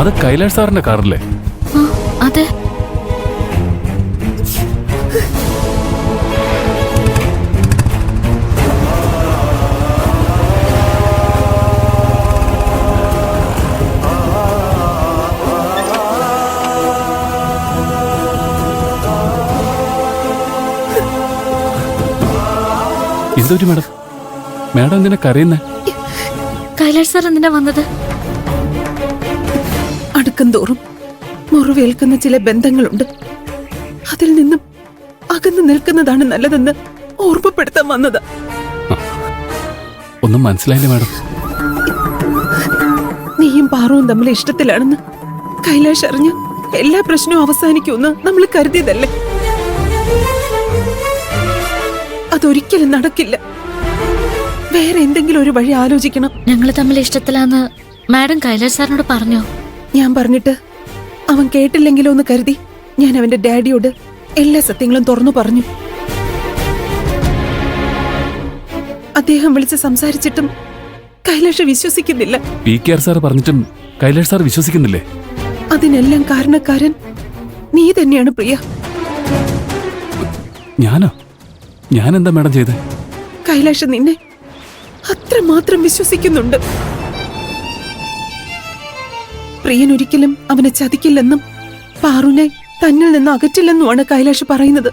അത് കൈലാഷ് സാറിന്റെ കാറല്ലേ? അതെ. എന്തൊരു മാഡം, മാഡം എന്തിനാ കരയുന്നേ? കൈലാഷ് സാർ എന്തിനാ വന്നത്? അടുക്കും തോറും മുറിവേൽക്കുന്ന ചില ബന്ധങ്ങളുണ്ട്. അതിൽ നിന്നും അകന്നു നിൽക്കുന്നതാണ് നല്ലതെന്ന് ഓർമ്മപ്പെടുത്താൻ വന്നത്. ഒന്നും മനസ്സിലായില്ല മാഡം. നീയും പാറുവും തമ്മിൽ ഇഷ്ടത്തിലാണെന്ന് കൈലാഷ് അറിഞ്ഞ് എല്ലാ പ്രശ്നവും അവസാനിക്കുമെന്ന് നമ്മൾ കരുതിയതല്ലേ? അതൊരിക്കലും നടക്കില്ല. വേറെ എന്തെങ്കിലും ഒരു വഴി ആലോചിക്കണം. ഞങ്ങൾ തമ്മിൽ ഇഷ്ടത്തിലാന്ന് മാഡം കൈലാഷ് സാറിനോട് പറഞ്ഞോ? ഞാൻ പറഞ്ഞിട്ട് അവൻ കേട്ടില്ലെങ്കിലോ എന്ന് കരുതി ഞാൻ അവന്റെ ഡാഡിയോട് എല്ലാ സത്യങ്ങളും തുറന്നു പറഞ്ഞു. അദ്ദേഹം വിളിച്ച് സംസാരിച്ചിട്ടും കൈലാഷ് വിശ്വസിക്കുന്നില്ല. PKR സാർ പറഞ്ഞിട്ടും കൈലാഷ് സാർ വിശ്വസിക്കുന്നില്ലേ? അതിനെല്ലാം കാരണക്കാരൻ നീ തന്നെയാണ് പ്രിയ. ഞാനോ? ഞാൻ എന്താ മാഡം ചെയ്തേ? കൈലാഷ് നിന്നെ അത്രമാത്രം വിശ്വസിക്കുന്നുണ്ട്. പ്രിയൻ ഒരിക്കലും അവനെ ചതിക്കില്ലെന്നും പാറുനെ തന്നിൽ നിന്ന് അകറ്റില്ലെന്നുമാണ് കൈലാഷ് പറയുന്നത്.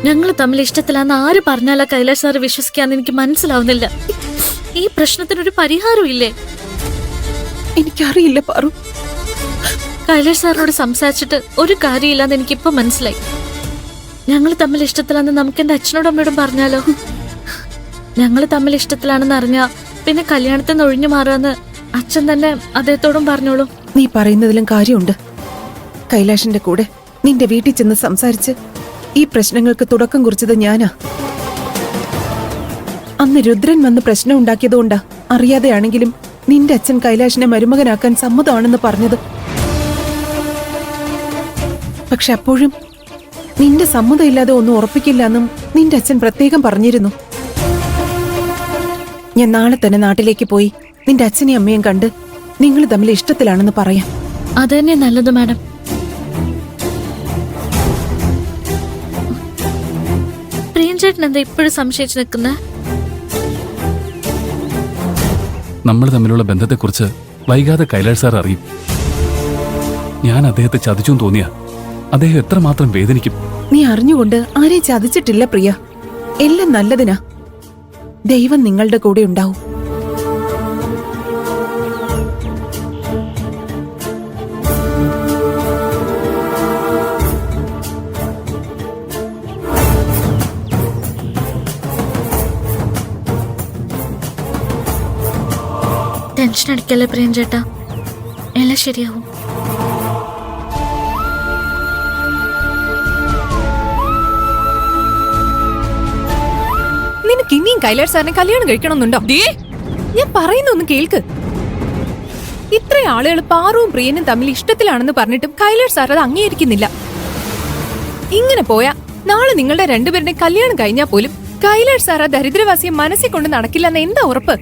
ഞങ്ങൾ തമ്മിൽ ഇഷ്ടത്തിലാന്ന് ആര് പറഞ്ഞാലാ കൈലാഷ് സാർ വിശ്വസിക്കാന്ന് എനിക്ക് മനസ്സിലാവുന്നില്ല. ഈ പ്രശ്നത്തിനൊരു പരിഹാരം ഇല്ലേ? എനിക്കറിയില്ല പാറു. കൈലാഷ് സാറിനോട് സംസാരിച്ചിട്ട് ഒരു കാര്യമില്ലാന്ന് എനിക്കിപ്പോ മനസ്സിലായി. ഞങ്ങൾ തമ്മിൽ ഇഷ്ടത്തിലാന്ന് നമുക്ക് എന്റെ അച്ഛനോടും അമ്മയോടും പറഞ്ഞാലോ? ഞങ്ങൾ തമ്മിൽ ഇഷ്ടത്തിലാണെന്ന് അറിഞ്ഞാ പിന്നെ കല്യാണത്തിൽ നിന്ന് ഒഴിഞ്ഞു മാറുമെന്ന് അച്ഛൻ തന്നെ അദ്ദേഹത്തോടും പറഞ്ഞോളൂ. നീ പറയുന്നതിലും കാര്യമുണ്ട്. കൈലാഷിന്റെ കൂടെ നിന്റെ വീട്ടിൽ ചെന്ന് സംസാരിച്ച് ഈ പ്രശ്നങ്ങൾക്ക് തുടക്കം കുറിച്ചത് ഞാനാ. അന്ന് രുദ്രൻ വന്ന് പ്രശ്നം ഉണ്ടാക്കിയതുകൊണ്ടാ അറിയാതെയാണെങ്കിലും നിന്റെ അച്ഛൻ കൈലാഷിനെ മരുമകനാക്കാൻ സമ്മതമാണെന്ന് പറഞ്ഞത്. പക്ഷെ അപ്പോഴും നിന്റെ സമ്മതമില്ലാതെ ഒന്നും ഉറപ്പിക്കില്ല എന്നും നിന്റെ അച്ഛൻ പ്രത്യേകം പറഞ്ഞിരുന്നു. ഞാൻ നാളെ തന്നെ നാട്ടിലേക്ക് പോയി നിന്റെ അച്ഛനെയും അമ്മയും കണ്ട് നിങ്ങൾ തമ്മിൽ ഇഷ്ടത്തിലാണെന്ന് പറയാം. അതന്നെ നല്ലത് മാഡം. പ്രിയൻചേട്ടൻ എന്താ ഇപ്പോഴും സംശയിച്ചു നിൽക്കുന്നേ? നമ്മൾ തമ്മിലുള്ള ബന്ധത്തെക്കുറിച്ച് വൈകാതെ കൈലാഷ് സാർ അറിയും. ഞാൻ അദ്ദേഹത്തെ ചതിച്ചു തോന്നിയാ അദ്ദേഹം എത്രമാത്രം വേദനിക്കും. നീ അറിഞ്ഞുകൊണ്ട് ആരെയും ചതിച്ചിട്ടില്ല പ്രിയ. എല്ലാം നല്ലതിനാ. ദൈവം നിങ്ങളുടെ കൂടെ ഉണ്ടാവും. ടെൻഷൻ അടിക്കല്ലേ പ്രിയൻചേട്ടാ, എല്ലാം ശരിയാവും. നിനക്ക് ഇനിയും കൈലാഷ് സാറിനെ കല്യാണം കഴിക്കണമെന്നുണ്ടോ? ഞാൻ പറയുന്നൊന്ന് കേൾക്ക്. ഇത്ര ആളുകൾ പാറുവും പ്രിയനും തമ്മിൽ ഇഷ്ടത്തിലാണെന്ന് പറഞ്ഞിട്ടും കൈലാഷ് സാർ അത് അംഗീകരിക്കുന്നില്ല. ഇങ്ങനെ പോയാ നാളെ നിങ്ങളുടെ രണ്ടുപേരുടെ കല്യാണം കഴിഞ്ഞാൽ പോലും കൈലാഷ് സാർ ആ ദരിദ്രവാസിയെ മനസ്സിൽ കൊണ്ട് നടക്കില്ലെന്ന് എന്താ ഉറപ്പ്?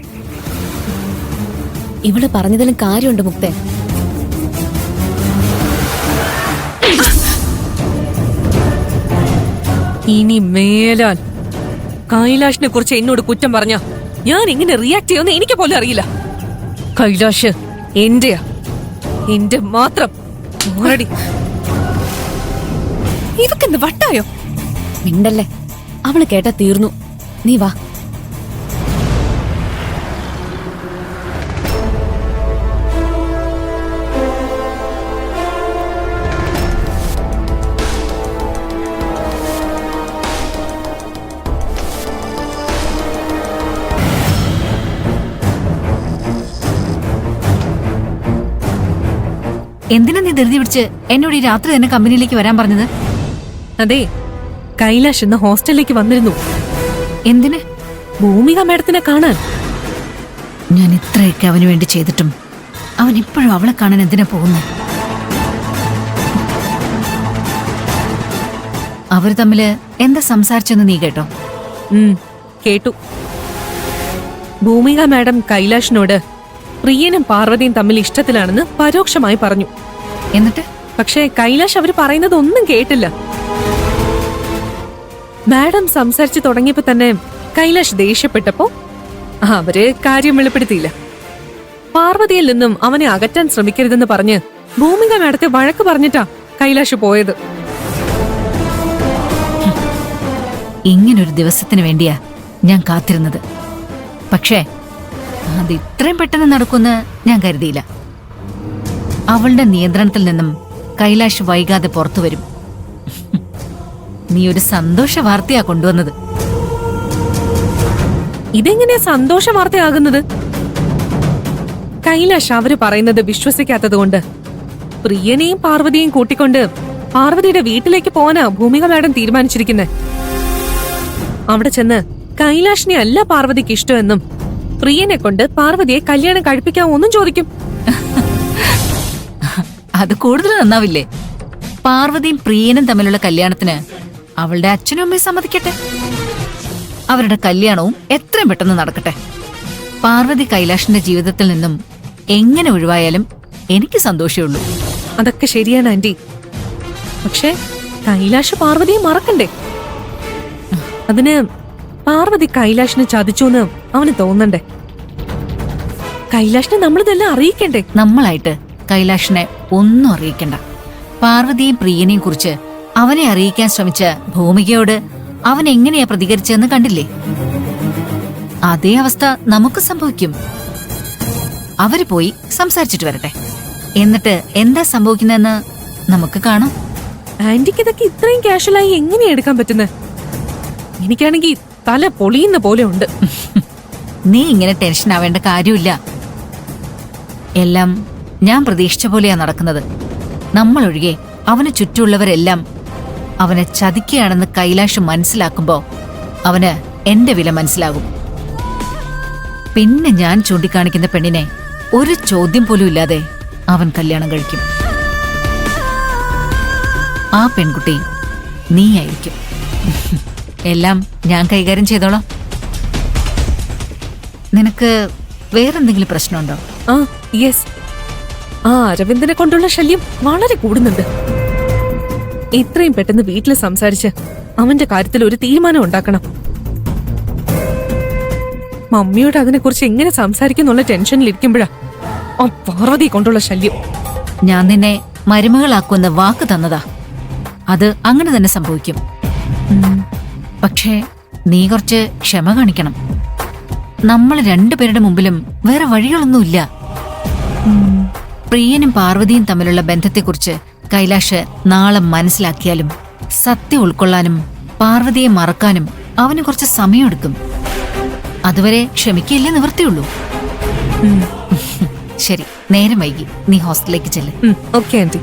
ഇവള് പറഞ്ഞതിലും കാര്യമുണ്ട് മുക്തേ. ഇനി മേലാൽ കൈലാഷിനെ കുറിച്ച് എന്നോട് കുറ്റം പറഞ്ഞ ഞാൻ എങ്ങനെ റിയാക്ട് ചെയ്യുമെന്ന് എനിക്ക് പോലും അറിയില്ല. കൈലാഷ് എന്റെയാ, എന്റെ മാത്രം. ഇവക്കെന്ത് വട്ടായോ? മിണ്ടല്ലേ, അവള് കേട്ടാ തീർന്നു. നീ വാ. എന്തിനാ നീ ധൃതി പിടിച്ച് എന്നോട് ഈ രാത്രി തന്നെ കമ്പനിയിലേക്ക് വരാൻ പറഞ്ഞത്? അതെ, കൈലാഷ് ഇന്ന് ഹോസ്റ്റലിലേക്ക് വന്നിരുന്നു. എന്തിന്? ഭൂമിക മാഡത്തിനെ കാണാൻ. ഞാൻ ഇത്രയൊക്കെ അവന് വേണ്ടി ചെയ്തിട്ടും അവൻ ഇപ്പോഴും അവളെ കാണാൻ എന്തിനാ പോകുന്നു? അവര് തമ്മില് എന്താ സംസാരിച്ചെന്ന് നീ കേട്ടോ? കേട്ടു. ഭൂമിക മാഡം കൈലാഷിനോട് പ്രിയനും പാർവതിയും തമ്മിൽ ഇഷ്ടത്തിലാണെന്ന് പരോക്ഷമായി പറഞ്ഞു. എന്നിട്ട് പക്ഷേ കൈലാഷ് അവര് പറയുന്നതൊന്നും കേട്ടില്ല. മാഡം സംസാരിച്ചു തുടങ്ങിയപ്പോ തന്നെ കൈലാഷ് ദേഷ്യപ്പെട്ടപ്പോ അവര് കാര്യം വെളിപ്പെടുത്തിയില്ല. പാർവതിയിൽ നിന്നും അവനെ അകറ്റാൻ ശ്രമിക്കരുതെന്ന് പറഞ്ഞ് ഭൂമിക മാഡത്തെ വഴക്ക് പറഞ്ഞിട്ടാ കൈലാഷ് പോയത്. ഇങ്ങനൊരു ദിവസത്തിന് വേണ്ടിയാ ഞാൻ കാത്തിരുന്നത്. പക്ഷേ അത് ഇത്രയും പെട്ടെന്ന് നടക്കുമെന്ന് ഞാൻ കരുതിയില്ല. അവളുടെ നിയന്ത്രണത്തിൽ നിന്നും കൈലാഷ് വൈകാതെ പുറത്തു വരും. നീ ഒരു സന്തോഷ വാർത്തയാ കൊണ്ടുവന്നത്. ഇതെങ്ങനെയാ സന്തോഷ വാർത്തയാകുന്നത്? കൈലാഷ് അവര് പറയുന്നത് വിശ്വസിക്കാത്തതുകൊണ്ട് പ്രിയനെയും പാർവതിയെയും കൂട്ടിക്കൊണ്ട് പാർവതിയുടെ വീട്ടിലേക്ക് പോകാനാ ഭൂമിക മാഡം തീരുമാനിച്ചിരിക്കുന്നത്. അവിടെ ചെന്ന് കൈലാഷിനെ അല്ല പാർവതിക്ക് ഇഷ്ടമെന്നും പ്രിയനെ കൊണ്ട് പാർവതിയെ കല്യാണം കഴിപ്പിക്കാമോന്നും ചോദിക്കും. അത് കൂടുതൽ നന്നാവില്ലേ? പാർവതിയും പ്രിയനും തമ്മിലുള്ള കല്യാണത്തിന് അവളുടെ അച്ഛനും അമ്മയും സമ്മതിക്കട്ടെ. അവരുടെ കല്യാണവും എത്രയും പെട്ടെന്ന് നടക്കട്ടെ. പാർവതി കൈലാഷിന്റെ ജീവിതത്തിൽ നിന്നും എങ്ങനെ ഒഴിവായാലും എനിക്ക് സന്തോഷമുള്ളൂ. അതൊക്കെ ശരിയാണ് ആന്റി. പക്ഷേ കൈലാഷ് പാർവതിയെ മറക്കണ്ടേ? അതിന് പാർവതി കൈലാഷിനെ ചതിച്ചൂന്ന് അവന് തോന്നണ്ടേ? കൈലാഷിനെ നമ്മളിതെല്ലാം അറിയിക്കണ്ടേ? നമ്മളായിട്ട് കൈലാഷിനെ ഒന്നും അറിയിക്കണ്ട. പാർവതിയും പ്രിയനെയും കുറിച്ച് അവനെ അറിയിക്കാൻ ശ്രമിച്ച ഭൂമികയോട് അവൻ എങ്ങനെയാ പ്രതികരിച്ചതെന്ന് കണ്ടില്ലേ? അതേ അവസ്ഥ നമുക്ക് സംഭവിക്കും. അവര് പോയി സംസാരിച്ചിട്ട് വരട്ടെ. എന്നിട്ട് എന്താ സംഭവിക്കുന്നതെന്ന് നമുക്ക് കാണാം. ആന്റിക്ക് ഇതൊക്കെ ഇത്രയും കാഷ്വലായി എങ്ങനെയാ എടുക്കാൻ പറ്റുന്നത്? എനിക്കാണെങ്കിൽ തല പൊളിയുന്ന പോലെ ഉണ്ട്. നീ ഇങ്ങനെ ടെൻഷൻ ആവേണ്ട കാര്യമില്ല. എല്ലാം ഞാൻ പ്രതീക്ഷിച്ച പോലെയാ നടക്കുന്നത്. നമ്മളൊഴികെ അവന് ചുറ്റുമുള്ളവരെല്ലാം അവനെ ചതിക്കുകയാണെന്ന് കൈലാഷ് മനസ്സിലാക്കുമ്പോ അവന് എന്റെ വില മനസ്സിലാകും. പിന്നെ ഞാൻ ചൂണ്ടിക്കാണിക്കുന്ന പെണ്ണിനെ ഒരു ചോദ്യം പോലും ഇല്ലാതെ അവൻ കല്യാണം കഴിക്കും. ആ പെൺകുട്ടി നീയായിരിക്കും. എല്ലാം ഞാൻ കൈകാര്യം ചെയ്തോളാം. നിനക്ക് വേറെന്തെങ്കിലും പ്രശ്നമുണ്ടോ? ആ യെസ്, ആ അരവിന്ദനെ കൊണ്ടുള്ള ശല്യം വളരെ കൂടുന്നുണ്ട്. എത്രയും പെട്ടെന്ന് വീട്ടിൽ സംസാരിച്ച് അവന്റെ കാര്യത്തിൽ ഒരു തീരുമാനം ഉണ്ടാക്കണം. മമ്മിയോട് അതിനെക്കുറിച്ച് എങ്ങനെ സംസാരിക്കുന്നുള്ള ടെൻഷനിലിരിക്കുമ്പോഴാ ആ പാർവതി കൊണ്ടുള്ള ശല്യം. ഞാൻ നിന്നെ മരുമകളാക്കുമെന്ന് വാക്ക് തന്നതാ. അത് അങ്ങനെ തന്നെ സംഭവിക്കും. പക്ഷേ നീ കുറച്ച് ക്ഷമ കാണിക്കണം. നമ്മൾ രണ്ടുപേരുടെ മുമ്പിലും വേറെ വഴികളൊന്നുമില്ല. പ്രിയനും പാർവതിയും തമ്മിലുള്ള ബന്ധത്തെക്കുറിച്ച് കൈലാഷ് നാളെ മനസ്സിലാക്കിയാലും സത്യം ഉൾക്കൊള്ളാനും പാർവതിയെ മറക്കാനും അവന് കുറച്ച് സമയമെടുക്കും. അതുവരെ ക്ഷമിക്കല്ലേ നിവർത്തിയുള്ളൂ. ശരി, നേരം വൈകി. നീ ഹോസ്റ്റലിലേക്ക് ചെല്ല്. Okay anti.